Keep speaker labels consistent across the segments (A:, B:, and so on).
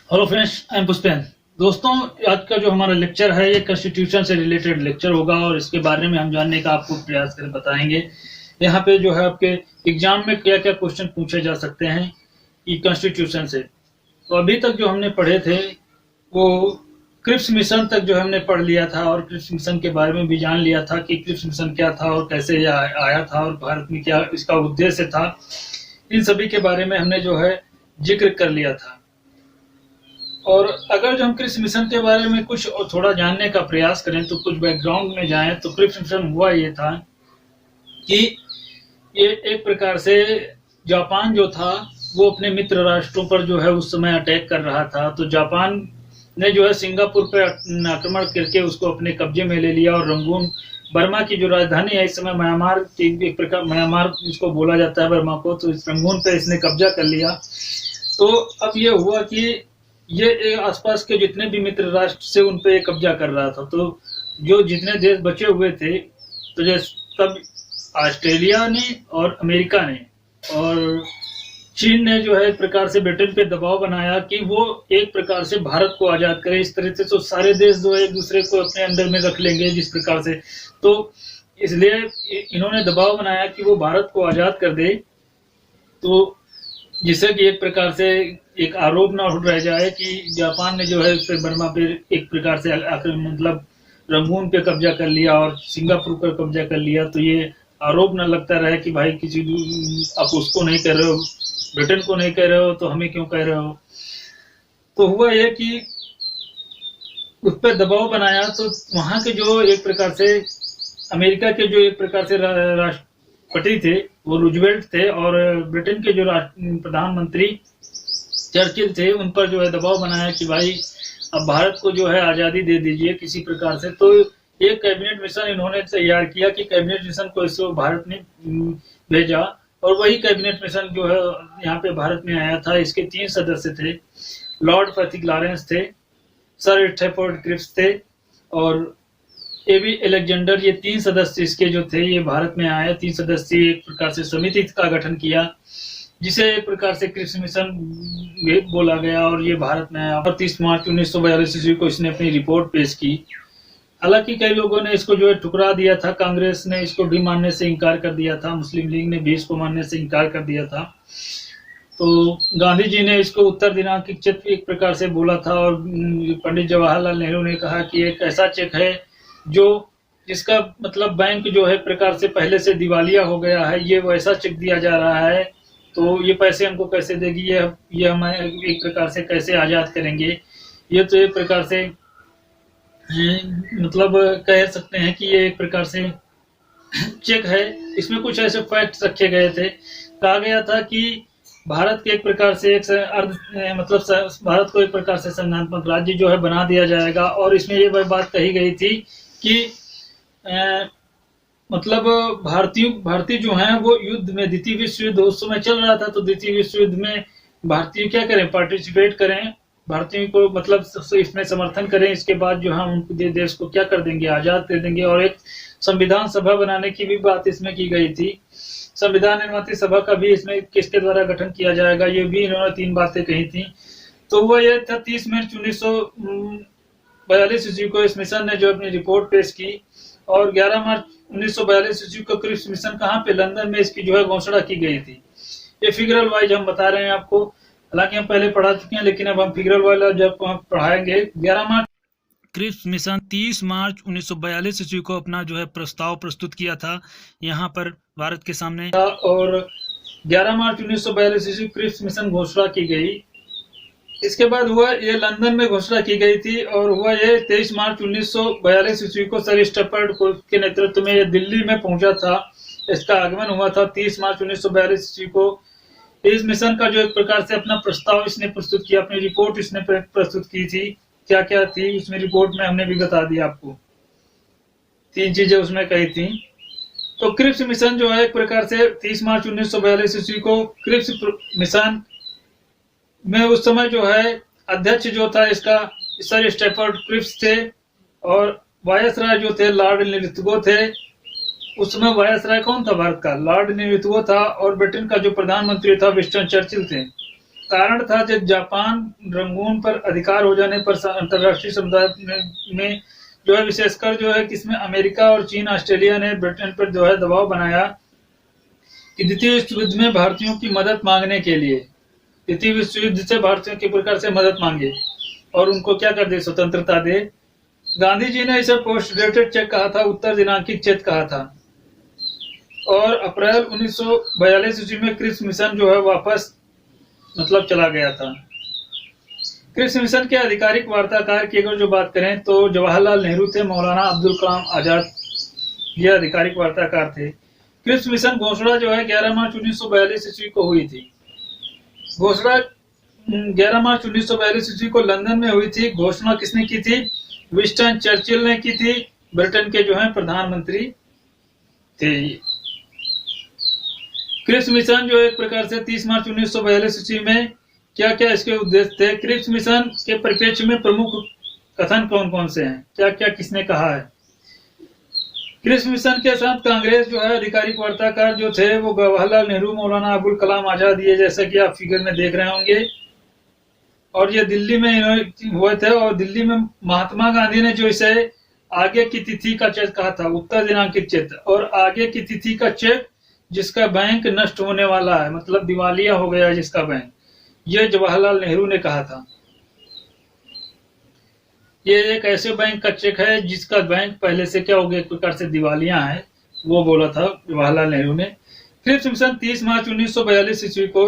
A: Hello friends, I am Pushpen. दोस्तों, आज का जो हमारा लेक्चर है ये कॉन्स्टिट्यूशन से रिलेटेड लेक्चर होगा और इसके बारे में हम जानने का आपको प्रयास कर बताएंगे। यहाँ पे जो है आपके एग्जाम में क्या क्या क्वेश्चन पूछे जा सकते हैं ये कॉन्स्टिट्यूशन से। तो अभी तक जो हमने पढ़े थे वो क्रिप्स मिशन तक जो हमने पढ़ लिया था और क्रिप्स मिशन के बारे में भी जान लिया था कि क्रिप्स मिशन क्या था और कैसे ये आया था और भारत में क्या इसका उद्देश्य था। इन सभी के बारे में हमने जो है जिक्र कर लिया था। और अगर जो हम क्रिप्स मिशन के बारे में कुछ और थोड़ा जानने का प्रयास करें तो कुछ बैकग्राउंड में जाएं तो क्रिप्स मिशन हुआ ये था कि ये एक प्रकार से जापान जो था वो अपने मित्र राष्ट्रों पर जो है उस समय अटैक कर रहा था। तो जापान ने जो है सिंगापुर पर आक्रमण करके उसको अपने कब्जे में ले लिया और रंगून बर्मा की जो राजधानी है इस समय म्यांमार की एक प्रकार म्यांमार जिसको बोला जाता है बर्मा को, तो इस रंगून पे इसने कब्जा कर लिया। तो अब ये हुआ कि ये आसपास के जितने भी मित्र राष्ट्र से उन पे कब्जा कर रहा था। तो जो जितने देश बचे हुए थे तो जैसे तब ऑस्ट्रेलिया ने और अमेरिका ने और चीन ने जो है एक प्रकार से ब्रिटेन पे दबाव बनाया कि वो एक प्रकार से भारत को आजाद करे। इस तरह से तो सारे देश जो है एक दूसरे को अपने अंदर में रख लेंगे जिस प्रकार से, तो इसलिए इन्होंने दबाव बनाया कि वो भारत को आजाद कर दे। तो जिससे कि एक प्रकार से एक आरोप ना उठ रह जाए कि जापान ने जो है उस पर बर्मा पे एक प्रकार से मतलब रंगून पे कब्जा कर लिया और सिंगापुर पर कब्जा कर लिया। तो ये आरोप ना लगता रहे कि भाई किसी आप उसको नहीं कर रहे हो, ब्रिटेन को नहीं कह रहे हो तो हमें क्यों कह रहे हो। तो हुआ ये कि उस पर दबाव बनाया। तो वहां के जो एक प्रकार से अमेरिका के जो एक प्रकार से राष्ट्रपति थे वो रूजवेल्ट थे और ब्रिटेन के जो प्रधानमंत्री चर्चिल थे उन पर जो है दबाव बनाया कि भाई अब भारत को जो है आज़ादी दे दीजिए किसी प्रकार से। तो एक कैबिनेट मिशन इन्होंने तैयार किया कि कैबिनेट मिशन को इसको भारत ने भेजा और वही कैबिनेट मिशन जो है यहाँ पे भारत में आया था। इसके 3 सदस्य थे, लॉर्ड पैथिक लॉरेंस थे, सर स्टैफोर्ड क्रिप्स थे और एबी अलेक्जेंडर। ये 3 सदस्य इसके जो थे ये भारत में आए। 3 सदस्य एक प्रकार से समिति का गठन किया जिसे एक प्रकार से क्रिप्स मिशन बोला गया और ये भारत में आया और 30 मार्च 1942 ईस्वी को इसने अपनी रिपोर्ट पेश की। हालांकि कई लोगों ने इसको जो है ठुकरा दिया था, कांग्रेस ने इसको भी मानने से इनकार कर दिया था, मुस्लिम लीग ने भी इसको मानने से इनकार कर दिया था। तो गांधी जी ने इसको उत्तर दिनांक चेक एक प्रकार से बोला था और पंडित जवाहरलाल नेहरू ने कहा कि एक ऐसा चेक है जो जिसका मतलब बैंक जो है प्रकार से पहले से दिवालिया हो गया है, ये वैसा चेक दिया जा रहा है। तो ये पैसे हमको कैसे देगी, ये हम एक प्रकार से कैसे आजाद करेंगे। ये तो एक प्रकार से मतलब कह सकते हैं कि ये एक प्रकार से चेक है। इसमें कुछ ऐसे फैक्ट्स रखे गए थे। कहा गया था कि भारत के एक प्रकार से एक अर्ध मतलब भारत को एक प्रकार से संघात्मक राज्य जो है बना दिया जाएगा और इसमें ये बात कही गई थी कि मतलब भारतीय जो हैं वो युद्ध में द्वितीय विश्व युद्ध उस समय चल रहा था। तो द्वितीय विश्व युद्ध में भारतीय क्या करें, पार्टिसिपेट करें, भारतीयों को मतलब इसमें समर्थन करें। इसके बाद जो हम उनके देश को क्या कर देंगे, आजाद कर देंगे। और एक संविधान सभा बनाने की भी बात इसमें की गई थी। संविधान निर्माती सभा का भी इसमें किसके द्वारा गठन किया जाएगा, ये भी इन्होंने 3 बातें कही थी। तो वो ये था 30 मार्च 1942 ईस्वी को इस मिशन ने जो अपनी रिपोर्ट पेश की और 11 मार्च 1942 ईस्वी को क्रिप्स मिशन कहाँ पे, लंदन में इसकी जो है घोषणा की गई थी। ये फिगरल वाइज हम बता रहे हैं आपको, हालांकि हम पहले पढ़ा चुके हैं लेकिन अब हम फिगरल वाइज जब हम पढ़ाएंगे। 11 मार्च क्रिप्स मिशन 30 मार्च 1942 ईस्वी को अपना जो है प्रस्ताव प्रस्तुत किया था यहाँ पर भारत के सामने और 11 मार्च 1942 ईस्वी क्रिप्स मिशन घोषणा की गई। इसके बाद हुआ ये लंदन में घोषणा की गई थी और हुआ ये 23 मार्च 1942 ईस्वी को सर स्टैफोर्ड के नेतृत्व में ये दिल्ली में पहुंचा था। इसका आगमन हुआ था 30 मार्च 1942 ईस्वी को। इस मिशन का जो एक प्रकार से अपना प्रस्ताव इसने प्रस्तुत किया, अपनी रिपोर्ट इसने प्रस्तुत की थी। क्या क्या थी उसमें रिपोर्ट में हमने भी बता दिया आपको, 3 चीजें उसमें कही थी। तो क्रिप्स मिशन जो है एक प्रकार से 30 मार्च 1942 ईस्वी को क्रिप्स मिशन में उस समय जो है अध्यक्ष जो था इसका सर स्टैफोर्ड क्रिप्स थे और वायसराय जो थे लॉर्ड निरथुगो थे। उस समय वायसराय कौन था भारत का, लॉर्ड निरथुगो था और ब्रिटेन का जो प्रधानमंत्री था विंस्टन चर्चिल थे। कारण था जब जापान रंगून पर अधिकार हो जाने पर अंतर्राष्ट्रीय समुदाय में जो है विशेषकर जो है किसमें अमेरिका और चीन ऑस्ट्रेलिया ने ब्रिटेन पर जो है दबाव बनाया कि द्वितीय विश्व युद्ध में भारतीयों की मदद मांगने के लिए, द्वितीय विश्व युद्ध से भारतीयों की प्रकार से मदद मांगे और उनको क्या कर दे, स्वतंत्रता दे। गांधी जी ने इसे पोस्ट डेटेड चेक कहा था, उत्तर दिनांकित चेक कहा था। और अप्रैल 1942 ईस्वी में क्रिप्स मिशन जो है वापस मतलब चला गया था। क्रिप्स मिशन के आधिकारिक वार्ताकार की अगर जो बात करें तो जवाहरलाल नेहरू थे, मौलाना अब्दुल कलाम आजाद ये आधिकारिक वार्ताकार थे। क्रिप्स मिशन घोषणा जो है 11 मार्च 1942 ईस्वी को हुई थी। घोषणा 11 मार्च 1942 ईस्वी को लंदन में हुई थी। घोषणा किसने की थी? विंस्टन चर्चिल ने की थी, ब्रिटेन के जो है प्रधानमंत्री थे। क्रिप्स मिशन जो एक प्रकार से 30 मार्च 1942 ईस्वी में क्या क्या इसके उद्देश्य थे? क्रिप्स मिशन के परिप्रेक्ष्य में प्रमुख कथन कौन कौन से हैं, क्या क्या किसने कहा है? क्रिप्स मिशन के साथ कांग्रेस जो है आधिकारिक वार्ताकार जो थे वो जवाहरलाल नेहरू, मौलाना अबुल कलाम आजाद, ये जैसा कि आप फिगर में देख रहे होंगे। और ये दिल्ली में हुए थे और दिल्ली में महात्मा गांधी ने जो इसे आगे की तिथि का चेक कहा था, उत्तर दिनांकित चेक, और आगे की तिथि का चेक जिसका बैंक नष्ट होने वाला है, मतलब दिवालिया हो गया है जिसका बैंक, ये जवाहरलाल नेहरू ने कहा था। ये एक ऐसे बैंक का चेक है जिसका बैंक पहले से क्या हो गया, एक प्रकार से दिवालिया है, वो बोला था जवाहरलाल नेहरू ने। क्रिप्स मिशन 30 मार्च 1942 ईस्वी को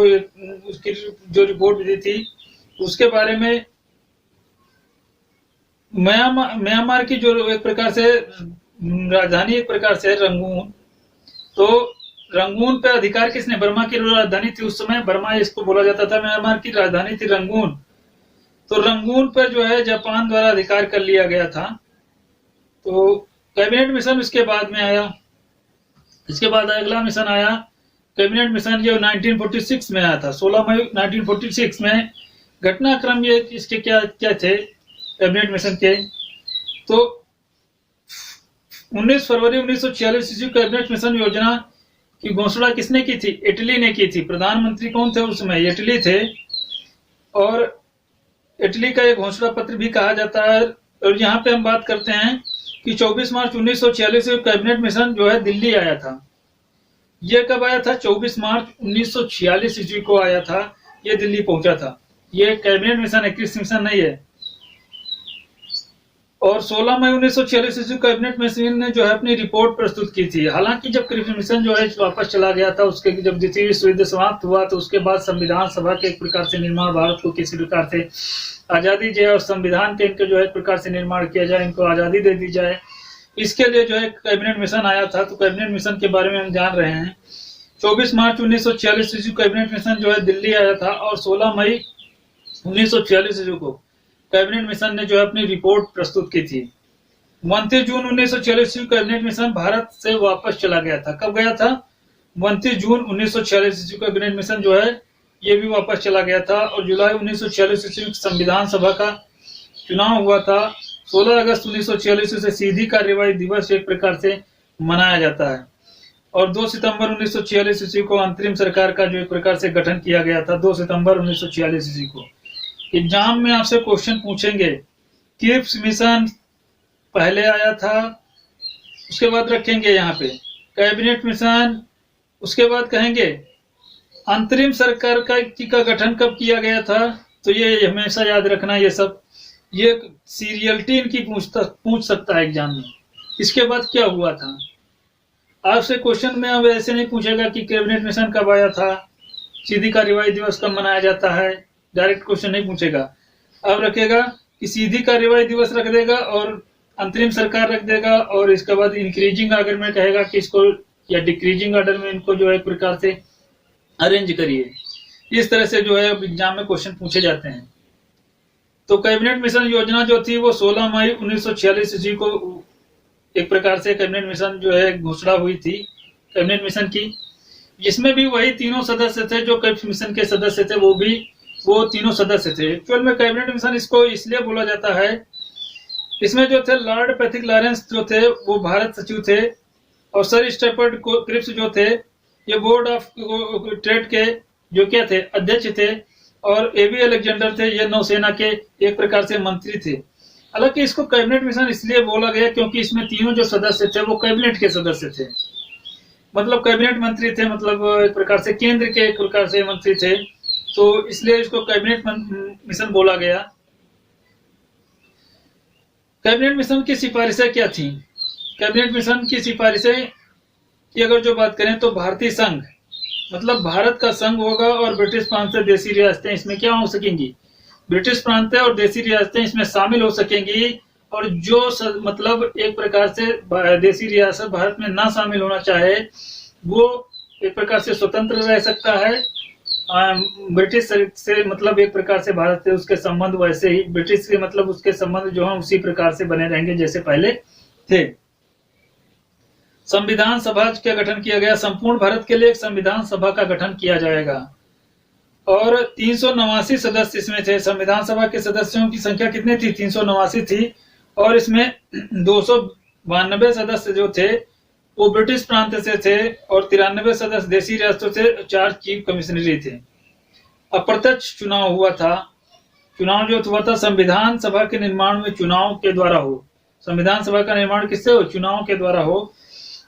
A: उसकी जो रिपोर्ट दी थी उसके बारे में म्यांमार की जो एक प्रकार से राजधानी एक प्रकार से रंगून, तो रंगून पे अधिकार किसने, बर्मा की राजधानी थी उस समय, बर्मा इसको बोला जाता था, म्यांमार की राजधानी थी रंगून। तो रंगून पर जो है जापान द्वारा अधिकार कर लिया गया था। तो कैबिनेट मिशन इसके बाद में आया। इसके बाद अगला मिशन आया कैबिनेट मिशन, जो 1946 में आया था, 16 मई 1946 में। घटनाक्रम ये इसके क्या क्या थे कैबिनेट मिशन के? तो 19 फरवरी 1946 ईस्वी कैबिनेट मिशन योजना की घोषणा किसने की थी? इटली ने की थी। प्रधानमंत्री कौन थे उस समय? इटली थे। और इटली का एक घोषणा पत्र भी कहा जाता है। और यहाँ पे हम बात करते हैं कि 24 मार्च 1946 में कैबिनेट मिशन जो है दिल्ली आया था। ये कब आया था? 24 मार्च 1946 ईस्वी को आया था, ये दिल्ली पहुंचा था। ये कैबिनेट मिशन है, क्रिप्स मिशन नहीं है। और 16 मई 1946 ईस्वी कैबिनेट मिशन ने जो है अपनी रिपोर्ट प्रस्तुत की थी। हालांकि जब क्रिप्स मिशन जो है वापस चला गया था, उसके जब द्वितीय विश्व युद्ध समाप्त हुआ तो उसके बाद संविधान सभा के एक प्रकार से निर्माण, भारत को किसी प्रकार से आजादी जाए और संविधान के इनके जो है एक प्रकार से निर्माण किया जाए, इनको आजादी दे दी जाए, इसके लिए जो है कैबिनेट मिशन आया था। तो कैबिनेट मिशन के बारे में हम जान रहे हैं। 24 मार्च 1946 ईस्वी कैबिनेट मिशन जो है दिल्ली आया था और 16 मई 1946 ईस्वी को कैबिनेट मिशन ने जो है अपनी रिपोर्ट प्रस्तुत की थी। 29 जून 1946 ईस्वी कैबिनेट मिशन भारत से वापस चला गया था। कब गया था? 29 जून 1946 ईस्वी कैबिनेट मिशन जो है ये भी वापस चला गया था। और जुलाई 1946 ईस्वी में संविधान सभा का चुनाव हुआ था। 16 अगस्त 1946 से सीधी कार्यवाही दिवस एक प्रकार से मनाया जाता है। और 2 सितंबर 1946 ईस्वी को अंतरिम सरकार का जो एक प्रकार से गठन किया गया था, 2 सितंबर 1946 ईस्वी को। एग्जाम में आपसे क्वेश्चन पूछेंगे, क्रिप्स मिशन पहले आया था, उसके बाद रखेंगे यहाँ पे कैबिनेट मिशन, उसके बाद कहेंगे अंतरिम सरकार का गठन कब किया गया था। तो ये हमेशा याद रखना, ये सब ये सीरियलिटी इनकी पूछ सकता है एग्जाम में। इसके बाद क्या हुआ था आपसे क्वेश्चन में, अब ऐसे नहीं पूछेगा कि कैबिनेट मिशन कब आया था, सीधी कार्यवाही दिवस कब मनाया जाता है, डायरेक्ट क्वेश्चन नहीं पूछेगा। अब रखेगा कि सीधी कार्यवाही दिवस रख देगा और अंतरिम सरकार रख देगा, और इसके बाद इंक्रीजिंग ऑर्डर में कहेगा कि इसको, या डिक्रीजिंग ऑर्डर में इनको जो है एक प्रकार से अरेंज करिए। इस तरह से जो है एग्जाम में क्वेश्चन पूछे जाते हैं। तो कैबिनेट मिशन योजना जो थी वो 16 मई 1946 ईस्वी को एक प्रकार से कैबिनेट मिशन जो है घोषणा हुई थी कैबिनेट मिशन की, जिसमें भी वही तीनों सदस्य थे जो कैबिनेट मिशन के सदस्य थे, वो तीनों सदस्य थे। एक्चुअल में कैबिनेट मिशन इसको इसलिए बोला जाता है, इसमें जो थे लॉर्ड पैथिक लॉरेंस जो थे वो भारत सचिव थे, और सर स्टैफर्ड क्रिप्स जो थे ये बोर्ड ऑफ ट्रेड के जो क्या थे, अध्यक्ष थे। और एबी अलेक्जेंडर थे, ये नौसेना के एक प्रकार से मंत्री थे। हालांकि इसको कैबिनेट मिशन इसलिए बोला गया क्योंकि इसमें तीनों जो सदस्य थे वो कैबिनेट के सदस्य थे, मतलब कैबिनेट मंत्री थे, मतलब एक प्रकार से केंद्र के एक प्रकार से मंत्री थे, तो इसलिए इसको कैबिनेट मिशन बोला गया। कैबिनेट मिशन की सिफारिशें क्या थी? कैबिनेट मिशन की सिफारिशें की अगर जो बात करें तो भारतीय संघ, मतलब भारत का संघ होगा, और ब्रिटिश प्रांत से देशी रियासतें इसमें क्या हो सकेंगी, ब्रिटिश प्रांत और देशी रियासतें इसमें शामिल हो सकेंगी। और जो मतलब एक प्रकार से देशी रियासत भारत में ना शामिल होना चाहे वो एक प्रकार से स्वतंत्र रह सकता है। ब्रिटिश से मतलब एक प्रकार से भारत से उसके संबंध वैसे ही, ब्रिटिश से मतलब उसके संबंध जो है उसी प्रकार से बने रहेंगे जैसे पहले थे। संविधान सभा का गठन किया गया, संपूर्ण भारत के लिए एक संविधान सभा का गठन किया जाएगा, और 389 सदस्य इसमें थे। संविधान सभा के सदस्यों की संख्या कितनी थी? 389 थी, और इसमें 292 सदस्य जो थे वो ब्रिटिश प्रांत से थे, और 93 सदस्य देशी रियासतों से, 4 चीफ कमिश्नरी थे। अप्रत्यक्ष चुनाव हुआ था। चुनाव जो हुआ था संविधान सभा के निर्माण में चुनाव के द्वारा हो, संविधान सभा का निर्माण किससे हो? चुनाव के द्वारा हो।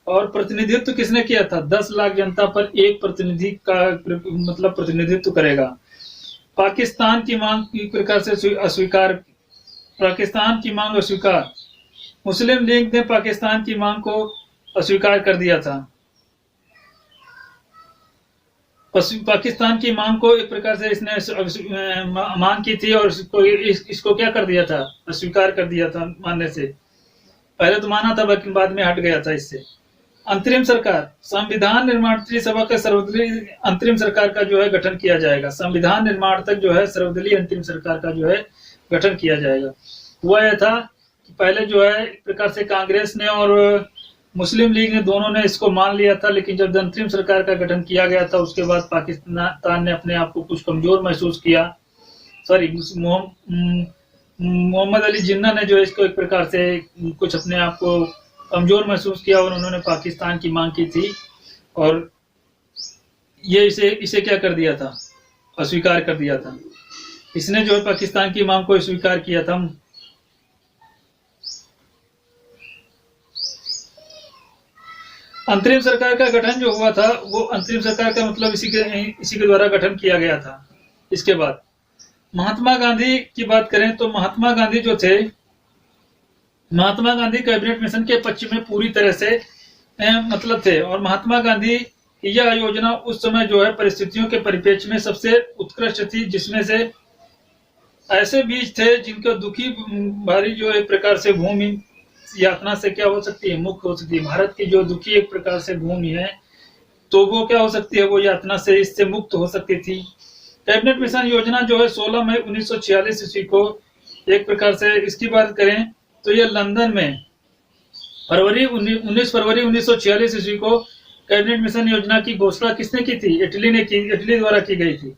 A: और प्रतिनिधित्व किसने किया था? 10 लाख जनता पर एक प्रतिनिधि का मतलब प्रतिनिधित्व करेगा। पाकिस्तान की मांग की प्रकार से अस्वीकार, पाकिस्तान की मांग अस्वीकार, मुस्लिम लीग ने पाकिस्तान की मांग को अस्वीकार कर दिया था। पाकिस्तान की मांग को एक प्रकार से इसने मांग की थी, और इसको क्या कर दिया था? अस्वीकार कर दिया था मानने से। पहले तो माना था लेकिन बाद में हट गया था इससे। अंतरिम सरकार, संविधान निर्माण सभा का सर्वदलीय अंतरिम सरकार का जो है गठन किया जाएगा। संविधान निर्माण तक जो है सर्वदलीय अंतरिम सरकार का जो है गठन किया जाएगा। हुआ यह था कि पहले जो है एक प्रकार से कांग्रेस ने और मुस्लिम लीग ने दोनों ने इसको मान लिया था, लेकिन जब अंतरिम सरकार का गठन किया गया था उसके बाद पाकिस्तान ने अपने आप को कुछ कमजोर महसूस किया। सॉरी, मोहम्मद अली जिन्ना ने जो इसको एक प्रकार से कुछ अपने आप को कमजोर महसूस किया, और उन्होंने पाकिस्तान की मांग की थी, और ये इसे क्या कर दिया था? अस्वीकार कर दिया था। इसने जो है पाकिस्तान की मांग को स्वीकार किया था। अंतरिम सरकार का गठन जो हुआ था वो अंतरिम सरकार का मतलब इसी के द्वारा गठन किया गया था। इसके बाद महात्मा गांधी की बात करें तो महात्मा गांधी जो थे, महात्मा गांधी कैबिनेट मिशन के पक्ष में पूरी तरह से मतलब थे, और महात्मा गांधी की यह योजना उस समय जो है परिस्थितियों के परिप्रेक्ष्य में सबसे उत्कृष्ट थी, जिसमें से ऐसे बीज थे जिनका दुखी भारी जो एक प्रकार से भूमि यातना से क्या हो सकती है? मुक्त हो सकती है। भारत की जो दुखी एक प्रकार से भूमि है तो वो क्या हो सकती है? वो यातना से इससे मुक्त हो सकती थी। कैबिनेट मिशन योजना जो है 16 मई 1946 ईस्वी को एक प्रकार से इसकी बात करें तो ये लंदन में 19 फरवरी 1946 ईस्वी को कैबिनेट मिशन योजना की घोषणा किसने की थी? इटली ने की, इटली द्वारा की गई थी।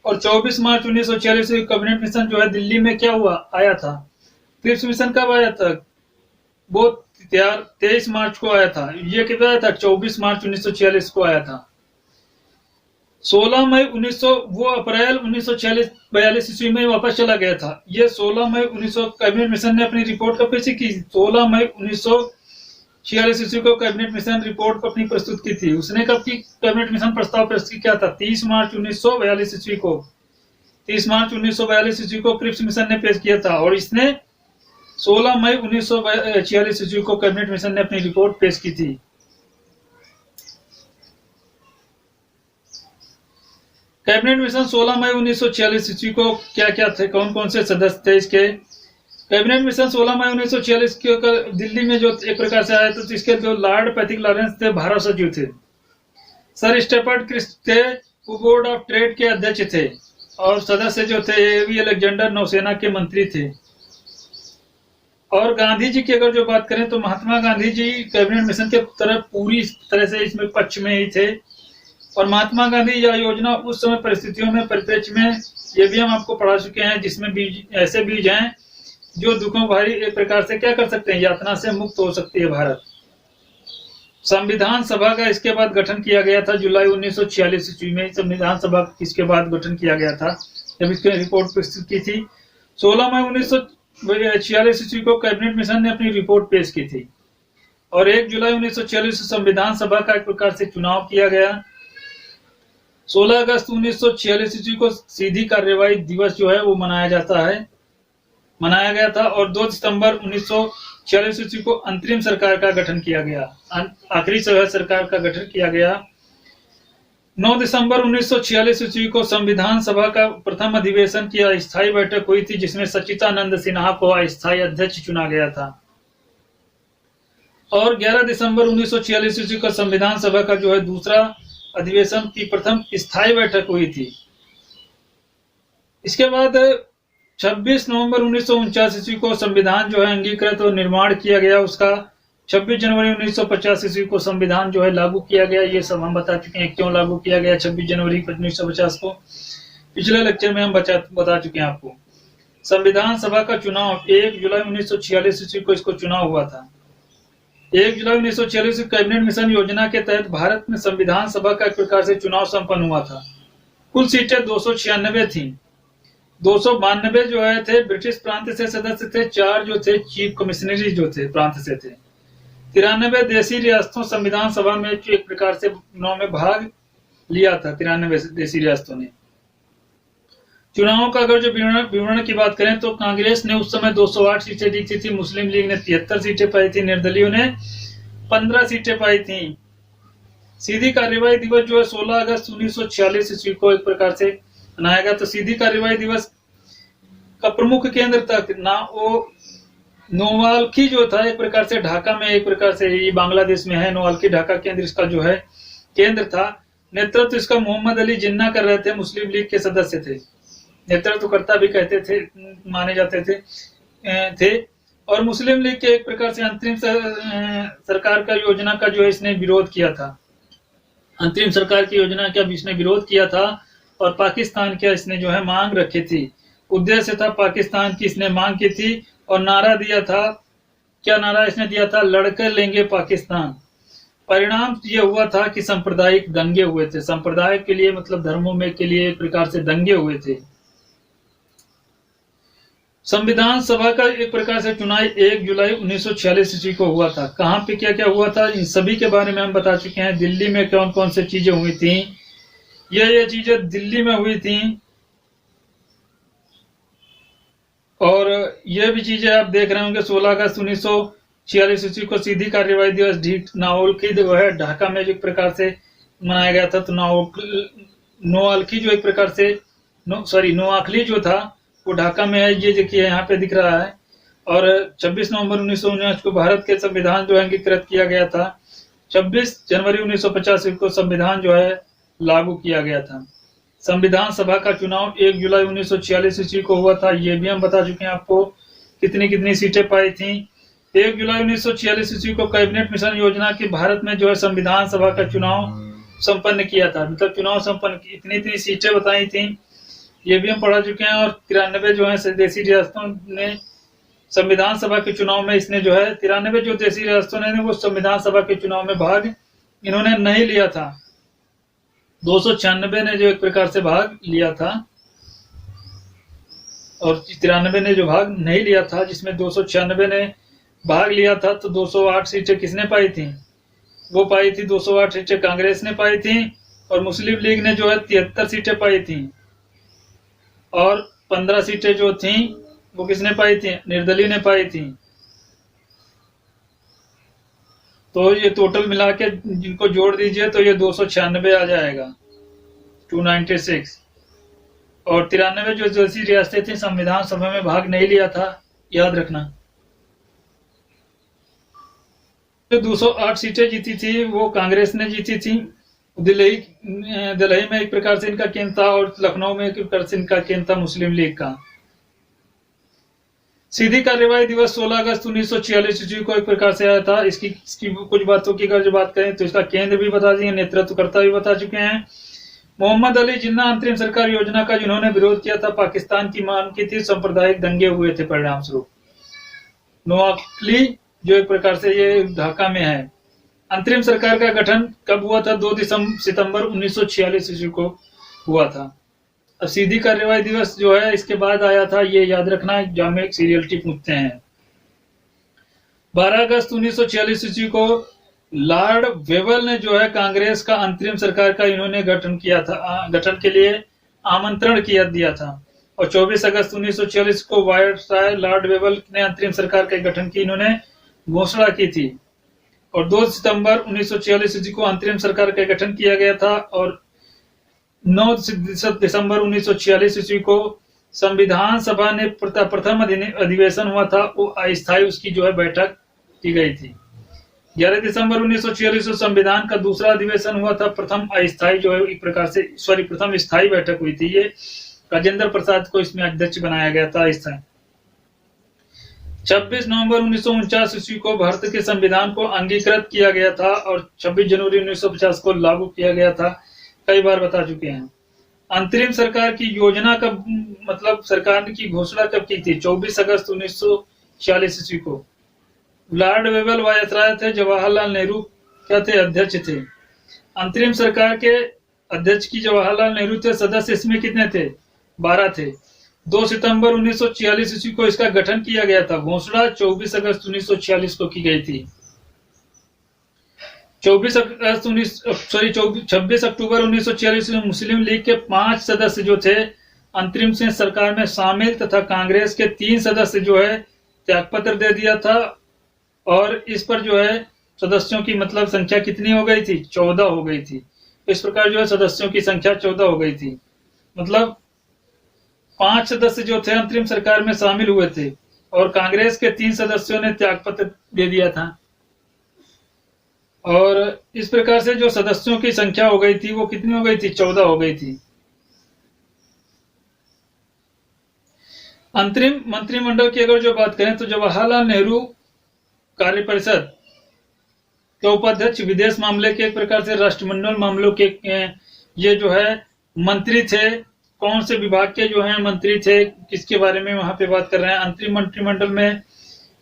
A: और 24 मार्च 1946 ईस्वी कैबिनेट मिशन जो है दिल्ली में क्या हुआ? आया था। क्रिप्स मिशन कब आया था? वो 23 मार्च को आया था। ये कितना आया था? 24 मार्च 1946 को आया था। 16 मई 1900 वो अप्रैल 1942 ईस्वी में वापस चला गया था। ये 16 मई 1900 कैबिनेट मिशन ने अपनी रिपोर्ट कब पेश की? 16 मई 1946 ईस्वी को कैबिनेट मिशन रिपोर्ट अपनी प्रस्तुत की थी। उसने कब की कैबिनेट मिशन प्रस्ताव प्रस्तुत किया था? 30 मार्च 1942 ईस्वी को। 30 मार्च 1942 ईस्वी को क्रिप्स मिशन ने पेश किया था, और इसने 16 मई 1946 ईस्वी को कैबिनेट मिशन ने अपनी रिपोर्ट पेश की थी। कैबिनेट मिशन 16 मई 1946 ईस्वी को क्या क्या थे, कौन कौन से सदस्य थे इसके? कैबिनेट मिशन 16 मई 1946 के दिल्ली में जो एक प्रकार से आया तो इसके जो लॉर्ड पैथिक लॉरेंस थे भारत सचिव थे, सर स्टेफर्ड क्रिस्ट थे वो बोर्ड ऑफ ट्रेड के अध्यक्ष थे, और सदस्य जो थे एबी अलेक्जेंडर नौसेना के मंत्री थे। और गांधी जी की अगर जो बात करें तो महात्मा गांधी जी कैबिनेट मिशन के तरफ पूरी तरह से इसमें पक्ष में ही थे, और महात्मा गांधी यह योजना उस समय परिस्थितियों में परिप्रेक्ष्य में ये भी हम आपको पढ़ा चुके हैं, जिसमें बीज ऐसे बीज हैं जो दुखों भारी एक प्रकार से क्या कर सकते हैं? यातना से मुक्त हो सकती है भारत। संविधान सभा का इसके बाद गठन किया गया था जुलाई 1946 ईस्वी में। संविधान सभा इसके बाद गठन किया गया था। जब इसकी रिपोर्ट प्रस्तुत की थी। 16 मई 1946 ईस्वी को कैबिनेट मिशन ने अपनी रिपोर्ट पेश की थी और 1 जुलाई 1946 संविधान सभा का एक प्रकार से चुनाव किया गया। 16 अगस्त 1946 ईस्वी को सीधी कार्यवाही दिवस जो है वो मनाया गया था और 2 सितंबर 1946 ईस्वी को अंतरिम सरकार का गठन किया गया, आखिरी सरकार का गठन किया गया। 9 दिसंबर 1946 ईस्वी को संविधान सभा का प्रथम अधिवेशन की अस्थायी बैठक हुई थी, जिसमें सच्चिदानंद सिन्हा को अस्थायी अध्यक्ष चुना गया था। और 11 दिसंबर 1946 ईस्वी को संविधान सभा का जो है दूसरा अधिवेशन की प्रथम स्थायी बैठक हुई थी। इसके बाद 26 नवंबर 1949 ईस्वी को संविधान जो है अंगीकृत और निर्माण किया गया। उसका 26 जनवरी 1950 ईस्वी को संविधान जो है लागू किया गया। ये सब हम बता चुके हैं क्यों लागू किया गया 26 जनवरी 1950 को, पिछले लेक्चर में हम बता चुके हैं आपको। संविधान सभा का चुनाव 1 जुलाई 1946 ईस्वी को इसको चुनाव हुआ था। 1 जुलाई 1946 कैबिनेट मिशन योजना के तहत भारत में संविधान सभा का एक प्रकार से चुनाव संपन्न हुआ था। कुल सीटें 296 थी। 292 जो है थे ब्रिटिश प्रांत से सदस्य थे, 4 जो थे चीफ कमिश्नरी जो थे प्रांत से थे। 93 देशी रियासतों संविधान सभा में एक प्रकार से चुनाव में भाग लिया था। 93 देशी रियासतों ने। चुनावों का अगर जो विवरण की बात करें तो कांग्रेस ने उस समय 208 सीटें जीती थी, मुस्लिम लीग ने 73 सीटें पाई थी, निर्दलीयों ने 15 सीटें पाई थी। सीधी कार्यवाही दिवस जो है 16 अगस्त 1946 ईस्वी को एक प्रकार से मनाया गया। तो सीधी कार्यवाही दिवस का प्रमुख केंद्र तक नोवाल्खी जो था एक प्रकार से ढाका में, एक प्रकार से ये बांग्लादेश में है, नोवाल्खी ढाका केंद्र इसका जो है केंद्र था। नेतृत्व इसका मोहम्मद अली जिन्ना कर रहे थे, मुस्लिम लीग के सदस्य थे, नेतृत्वकर्ता भी कहते थे, माने जाते थे। और मुस्लिम लीग के एक प्रकार से अंतरिम सरकार का योजना का जो है इसने विरोध किया था। अंतरिम सरकार की योजना का इसने विरोध किया था और पाकिस्तान का इसने जो है मांग रखी थी। उद्देश्य था पाकिस्तान की इसने मांग की थी और नारा दिया था। क्या नारा इसने दिया था? लड़कर लेंगे पाकिस्तान। परिणाम ये हुआ था कि सांप्रदायिक दंगे हुए थे। संप्रदाय के लिए मतलब धर्मों में के लिए एक प्रकार से दंगे हुए थे। संविधान सभा का एक प्रकार से चुनाव 1 जुलाई 1946 ईस्वी को हुआ था। कहाँ पे क्या क्या हुआ था इन सभी के बारे में हम बता चुके हैं। दिल्ली में कौन कौन से चीजें हुई थी, ये चीजें दिल्ली में हुई थी। और ये भी चीजें आप देख रहे होंगे। 16 अगस्त 1946 ईस्वी को सीधी कार्यवाही दिवस नोवाल्खी जो है ढाका में जो एक प्रकार से मनाया गया था। तो नोवाल्खी जो एक प्रकार से नोआखली जो था वो ढाका में है। ये देखिए यहाँ पे दिख रहा है। और 26 नवंबर 1949 को भारत के संविधान जो है अंगीकृत किया गया था। 26 जनवरी 1950 को संविधान जो है लागू किया गया था। संविधान सभा का चुनाव 1 जुलाई 1946 ईस्वी को हुआ था। ये भी हम बता चुके हैं आपको कितनी सीटें पाई थी। 1 जुलाई 1946 ईस्वी को कैबिनेट मिशन योजना के भारत में जो है संविधान सभा का चुनाव संपन्न किया था। मतलब चुनाव संपन्न इतनी सीटें बताई थी, ये भी हम पढ़ा चुके हैं। और 93 जो है देशी रियासतों ने संविधान सभा के चुनाव में इसने जो है 93 जो देशी रियासतों ने वो संविधान सभा के चुनाव में भाग इन्होंने नहीं लिया था। 296 ने जो एक प्रकार से भाग लिया था और 93 ने जो भाग नहीं लिया था, जिसमें 296 ने भाग लिया था। तो 208 सीटें किसने पाई थी? वो पाई थी 208 सीटें कांग्रेस ने पाई थी और मुस्लिम लीग ने जो है 73 सीटें पाई थी। और 15 सीटें जो थी वो किसने पाई थी? निर्दलीय ने पाई थी। तो ये टोटल मिला के जिनको जोड़ दीजिए तो ये 296 आ जाएगा, 296। और 93 जो देशी रियासतें थी संविधान सभा में भाग नहीं लिया था, याद रखना। जो 208 सीटें जीती थी वो कांग्रेस ने जीती थी। दिल्ली में एक प्रकार से इनका केंद्र था और लखनऊ में एक प्रकार से इनका केंद्र था मुस्लिम लीग का। सीधी कार्यवाही दिवस 16 अगस्त 1946 ईस्वी को एक प्रकार से आया था। इसकी कुछ बातों की अगर जो बात करें तो इसका केंद्र भी बता दिए, नेतृत्वकर्ता भी बता चुके हैं। मोहम्मद अली जिन्ना अंतरिम सरकार योजना का जिन्होंने विरोध किया था, पाकिस्तान की मांग की थी, सांप्रदायिक दंगे हुए थे परिणाम स्वरूप। नोआखली जो एक प्रकार से ये ढाका में है। अंतरिम सरकार का गठन कब हुआ था? 2 सितंबर 1946 ईस्वी को हुआ था। अब सीधी कार्यवाही दिवस जो है इसके बाद आया था, ये याद रखना, एग्जाम में सीरियलिटी पूछते हैं। 12 अगस्त 1946 ईस्वी को लॉर्ड वेवल ने जो है कांग्रेस का अंतरिम सरकार का इन्होंने गठन किया था, गठन के लिए आमंत्रण दिया था। और 24 अगस्त 1946 को वायसराय लॉर्ड वेवल ने अंतरिम सरकार के गठन की इन्होंने घोषणा की थी। और 2 सितंबर 1946 ईस्वी को अंतरिम सरकार का गठन किया गया था। और 9 दिसंबर 1946 ईस्वी को संविधान सभा ने प्रथम अधिवेशन हुआ था, वो अस्थायी उसकी जो है बैठक की गई थी। 11 दिसंबर 1946 को संविधान का दूसरा अधिवेशन हुआ था, प्रथम अस्थायी जो है एक प्रकार से प्रथम स्थायी बैठक हुई थी। ये राजेंद्र प्रसाद को इसमें अध्यक्ष बनाया गया था अस्थायी। 26 नवंबर 1949 ईस्वी को भारत के संविधान को अंगीकृत किया गया था और 26 जनवरी 1950 को लागू किया गया था, कई बार बता चुके हैं। अंतरिम सरकार की योजना कब, मतलब सरकार की घोषणा कब की थी? 24 अगस्त 1946 ईस्वी को। लॉर्ड वेवल वायसराय थे, जवाहरलाल नेहरू क्या थे? अध्यक्ष थे। अंतरिम सरकार के अध्यक्ष की जवाहरलाल नेहरू थे। सदस्य इसमें कितने थे? 12 थे। 2 सितंबर 1946 ईस्वी को इसका गठन किया गया था। घोषणा 24 अगस्त 1946 को की गई थी। 26 अक्टूबर 1946 में मुस्लिम लीग के 5 सदस्य जो थे अंतरिम से सरकार में शामिल तथा कांग्रेस के 3 सदस्य जो है त्यागपत्र दे दिया था। और इस पर जो है सदस्यों की मतलब संख्या कितनी हो गई थी? 14 हो गई थी। इस प्रकार जो है सदस्यों की संख्या 14 हो गई थी। मतलब 5 सदस्य जो थे अंतरिम सरकार में शामिल हुए थे और कांग्रेस के 3 सदस्यों ने त्यागपत्र दे दिया था। और इस प्रकार से जो सदस्यों की संख्या हो गई थी वो कितनी हो गई थी? 14 हो गई थी। अंतरिम मंत्रिमंडल की अगर जो बात करें तो जवाहरलाल नेहरू कार्य परिषद के उपाध्यक्ष विदेश मामले के एक प्रकार से राष्ट्रमंडल मामलों के ये जो है मंत्री थे। कौन से विभाग के जो है मंत्री थे, किसके बारे में वहां पे बात कर रहे हैं? अंतरिम मंत्रिमंडल में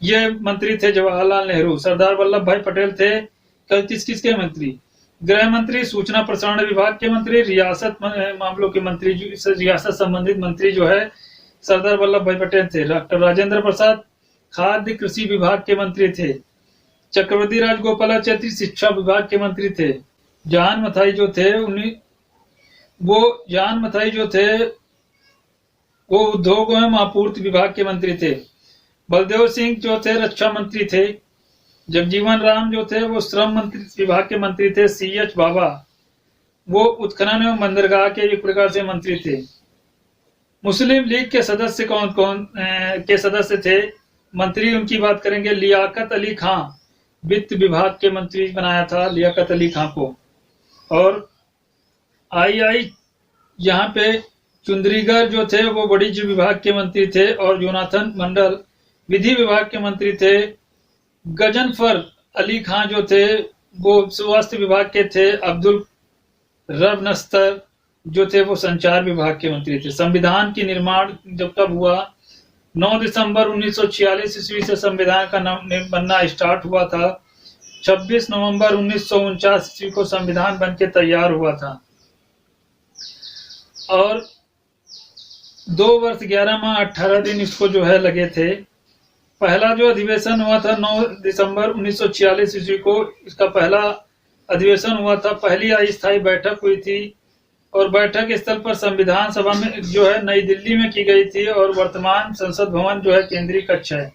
A: ये मंत्री थे जवाहरलाल नेहरू। सरदार वल्लभ भाई पटेल थे। किस किसके मंत्री? गृह मंत्री, सूचना प्रसारण विभाग के मंत्री, रियासत मामलों के मंत्री, रियासत संबंधित मंत्री जो है सरदार वल्लभ भाई पटेल थे। डॉक्टर राजेंद्र प्रसाद खाद्य कृषि विभाग के मंत्री थे। चक्रवर्ती राजगोपालाचारी शिक्षा विभाग के मंत्री थे। जॉन मथाई जो थे वो उद्योग एवं आपूर्ति विभाग के मंत्री थे। बलदेव सिंह जो थे रक्षा मंत्री थे। जगजीवन राम जो थे वो श्रम मंत्री विभाग के मंत्री थे। CH बाबा वो उत्खनन एवं बंदरगाह के एक प्रकार से मंत्री थे। मुस्लिम लीग के सदस्य कौन कौन के सदस्य थे मंत्री, उनकी बात करेंगे। लियाकत अली खां वित्त विभाग के मंत्री बनाया था लियाकत अली खां को। और आई यहाँ पे चुंद्रीगर जो थे वो वाणिज्य विभाग के मंत्री थे। और जोनाथन मंडल विधि विभाग के मंत्री थे। गजनफर अली खां जो थे वो स्वास्थ्य विभाग के थे। अब्दुल रब नस्तर जो थे वो संचार विभाग के मंत्री थे। संविधान की निर्माण जब कब हुआ? 9 दिसंबर 1946 ईस्वी से संविधान का बनना स्टार्ट हुआ था। 26 नवंबर 1949 ईस्वी को संविधान बनके तैयार हुआ था। और 2 वर्ष 11 माह 18 दिन इसको जो है लगे थे। पहला जो अधिवेशन हुआ था 9 दिसंबर 1946 ईस्वी को, इसका पहला अधिवेशन हुआ था। पहली अस्थायी बैठक हुई थी और बैठक स्थल पर संविधान सभा में जो है नई दिल्ली में की गई थी। और वर्तमान संसद भवन जो है केंद्रीय कक्ष है।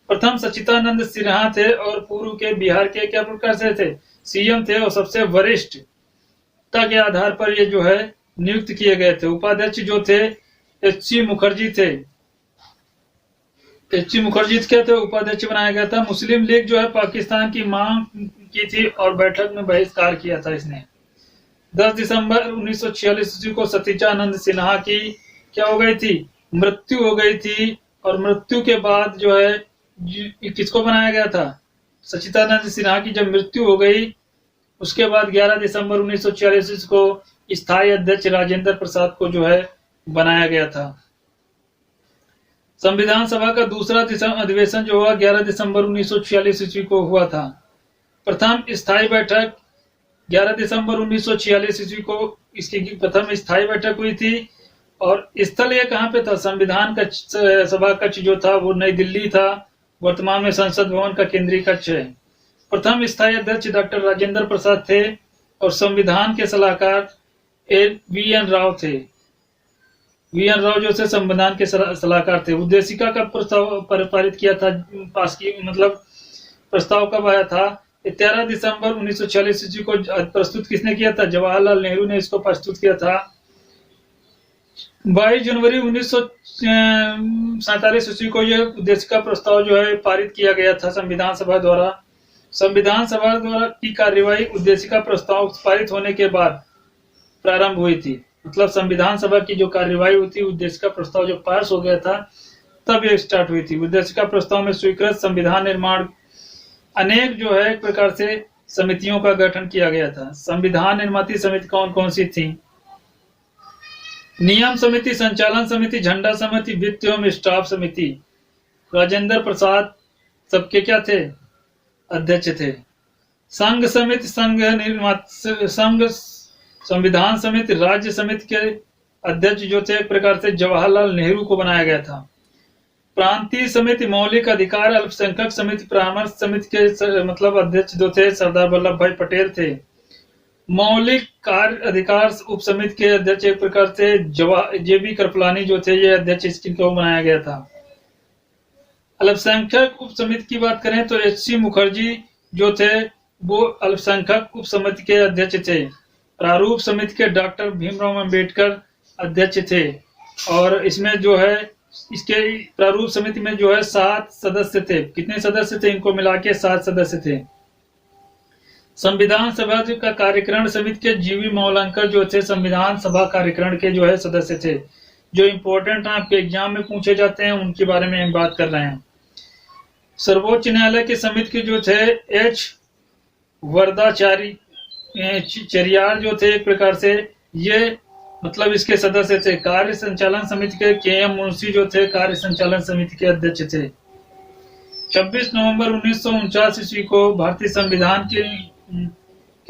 A: प्रथम सच्चिदानंद सिन्हा थे और पूर्व के बिहार के क्या प्रकार से थे? CM थे और सबसे वरिष्ठता के आधार पर ये जो है नियुक्त किए गए थे। उपाध्यक्ष जो थे HC मुखर्जी थे। HC मुखर्जी क्या थे? उपाध्यक्ष बनाया गया था। मुस्लिम लीग जो है पाकिस्तान की मांग की थी और बैठक में बहिष्कार किया था इसने। 10 दिसंबर 1946 ईस्वी को सच्चिदानंद सिन्हा की क्या हो गई थी? मृत्यु हो गई थी। और मृत्यु के बाद जो है किसको बनाया गया था? सच्चिदानंद सिन्हा की जब मृत्यु हो गई उसके बाद 11 दिसंबर 1946 को स्थायी अध्यक्ष राजेंद्र प्रसाद को जो है बनाया गया था। संविधान सभा का दूसरा अधिवेशन जो हुआ 11 दिसंबर 1946 ईस्वी को हुआ था। प्रथम स्थायी बैठक 11 दिसंबर 1946 ईस्वी को इसकी प्रथम स्थायी बैठक हुई थी। और स्थल ये कहाँ पे था? संविधान कक्ष, सभा कक्ष जो था वो नई दिल्ली था, वर्तमान में संसद भवन का केंद्रीय कक्ष है। प्रथम स्थायी अध्यक्ष डॉक्टर राजेंद्र प्रसाद थे और संविधान के सलाहकार वी.एन. राव थे। वी.एन. राव जो थे संविधान के सलाहकार थे। उद्देशिका का प्रस्ताव पारित किया था, पास की मतलब प्रस्ताव कब आया था? 13 दिसंबर 1946 ईस्वी को प्रस्तुत किसने किया था? जवाहरलाल नेहरू ने इसको प्रस्तुत किया था। 22 जनवरी 1947 ईस्वी को यह उद्देशिका प्रस्ताव जो है पारित किया गया था संविधान सभा द्वारा। संविधान सभा द्वारा की कार्यवाही उद्देशिका प्रस्ताव पारित होने के बाद प्रारंभ हुई थी। मतलब संविधान सभा की जो कार्यवाही हुई थी, उद्देशिका प्रस्ताव जो पास हो गया था तब ये स्टार्ट हुई थी। उद्देशिका प्रस्ताव में स्वीकृत संविधान निर्माण अनेक जो है एक प्रकार से समितियों का गठन किया गया था। संविधान निर्माती समिति कौन कौन सी थी? नियम समिति, संचालन समिति, झंडा समिति, वित्त एवं स्टाफ समिति। राजेंद्र प्रसाद सबके क्या थे? अध्यक्ष थे। संघ समिति, संघ संविधान समिति, राज्य समिति के अध्यक्ष जो थे एक प्रकार से जवाहरलाल नेहरू को बनाया गया था। प्रांतीय समिति, मौलिक अधिकार, अल्पसंख्यक समिति, परामर्श समिति के मतलब अध्यक्ष जो थे सरदार वल्लभ भाई पटेल थे। मौलिक कार्य अधिकार उप समिति के अध्यक्ष एक प्रकार से जे.बी. कृपलानी जो थे ये अध्यक्ष इसको बनाया गया था। अल्पसंख्यक उप समिति की बात करें तो एच.सी. मुखर्जी जो थे वो अल्पसंख्यक उप समिति के अध्यक्ष थे। प्रारूप समिति के डॉक्टर भीमराव अम्बेडकर अध्यक्ष थे और इसमें जो है इसके प्रारूप समिति में जो है 7 सदस्य थे। कितने सदस्य थे? इनको मिला के 7 सदस्य थे। संविधान सभा का कार्यकरण समिति के जीवी मौलंकर जो थे संविधान सभा कार्यकरण के जो है सदस्य थे। जो इंपॉर्टेंट आपके एग्जाम में पूछे जाते हैं उनके बारे में हम बात कर रहे हैं। सर्वोच्च न्यायालय की समिति के जो थे एच. वरदाचारी चरियार जो थे एक प्रकार से ये मतलब इसके सदस्य थे। कार्य संचालन समिति के के.एम. मुंशी जो थे कार्य संचालन समिति के अध्यक्ष थे। 26 नवंबर 1949 ईस्वी को भारतीय संविधान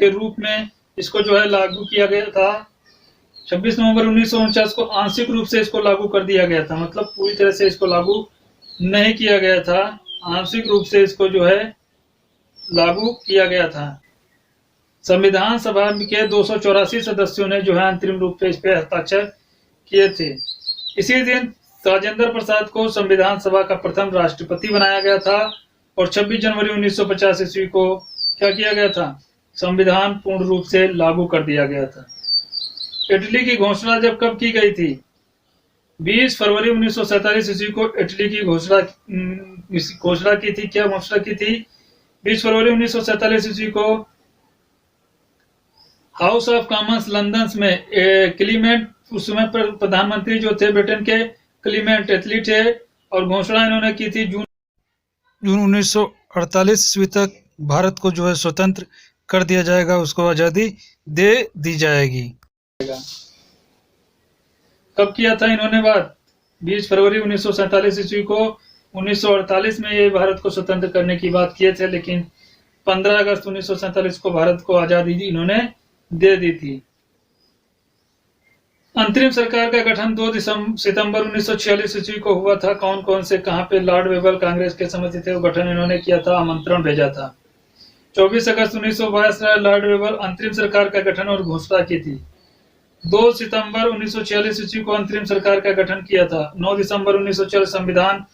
A: के रूप में इसको जो है लागू किया गया था। 26 नवंबर 1949 को आंशिक रूप से इसको लागू कर दिया गया था। मतलब पूरी तरह से इसको लागू नहीं किया गया था, आंशिक रूप से इसको जो है लागू किया गया था। संविधान सभा के 284 सदस्यों ने जो है अंतरिम रूप से इस पे हस्ताक्षर किए थे। इसी दिन राजेंद्र प्रसाद को संविधान सभा का प्रथम राष्ट्रपति बनाया गया था और 26 जनवरी 1950 ईस्वी को क्या किया गया था? संविधान पूर्ण रूप से लागू कर दिया गया था। इटली की घोषणा जब कब की गई थी? 20 फरवरी 1947 ईस्वी को इटली की घोषणा की थी। क्या घोषणा की थी? 20 फरवरी 1947 ईस्वी को हाउस ऑफ कॉमन्स लंदन में क्लीमेंट, उस समय प्रधानमंत्री जो थे ब्रिटेन के क्लीमेंट एटली थे और घोषणा इन्होंने की थी जून 1948 ईस्वी तक भारत को जो है स्वतंत्र कर दिया जाएगा, उसको आजादी दे दी जाएगी। कब किया था इन्होंने बात? 20 फरवरी 1947 ईस्वी को। 1948 में ये भारत को स्वतंत्र करने की बात किए थे, लेकिन 15 अगस्त 1947 को भारत को आजादी इन्होंने दे दी थी। अंतरिम सरकार का गठन 2 सितंबर 1946 ईस्वी को हुआ था। कौन कौन से कहां पे? लॉर्ड वेबल कांग्रेस के समिति थे, वो गठन इन्होंने किया था, आमंत्रण भेजा था। 24 अगस्त 1922 लॉर्ड वेबल अंतरिम सरकार का गठन और घोषणा की थी। 2 सितंबर 1946 ईस्वी को अंतरिम सरकार का गठन किया था। 9 दिसंबर 1946 संविधान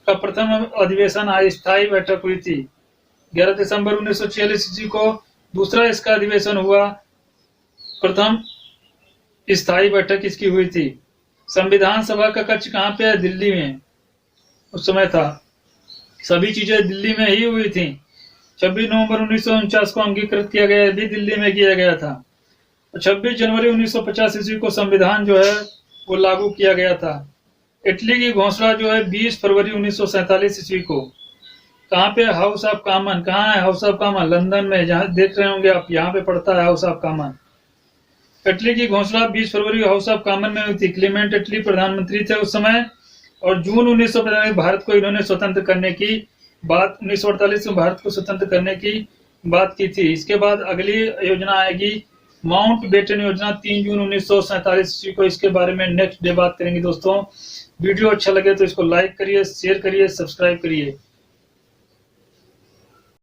A: का प्रथम अधिवेशन अस्थायी बैठक हुई थी। 11 दिसंबर 1946 ईस्वी को दूसरा इसका अधिवेशन हुआ। प्रथम स्थायी बैठक इसकी हुई थी। संविधान सभा का कक्ष कहाँ पे है? दिल्ली में उस समय था। सभी चीजें दिल्ली में ही हुई थी। 26 नवंबर 1949 को अंगीकृत किया गया, भी दिल्ली में किया गया था। 26 जनवरी 1950 ईस्वी को संविधान जो है वो लागू किया गया था। इटली की घोषणा जो है 20 फरवरी 1947 ईस्वी को। कहाँ पे? House of common. कहाँ है हाउस ऑफ कॉमन? लंदन में। जहाँ देख रहे होंगे आप, यहाँ पे पड़ता है हाउस ऑफ कॉमन। इटली की घोषणा 20 फरवरी हाउस ऑफ कॉमन में हुई थी। क्लीमेंट इटली प्रधानमंत्री थे उस समय और जून 1945 भारत को इन्होंने स्वतंत्र करने की बात, 1948 में भारत को स्वतंत्र करने की बात की थी। इसके बाद अगली योजना आएगी माउंट बेटन योजना 3 जून 1947 ईस्वी को, इसके बारे में नेक्स्ट डे बात करेंगे दोस्तों। वीडियो अच्छा लगे तो इसको लाइक करिए, शेयर करिए, सब्सक्राइब करिए।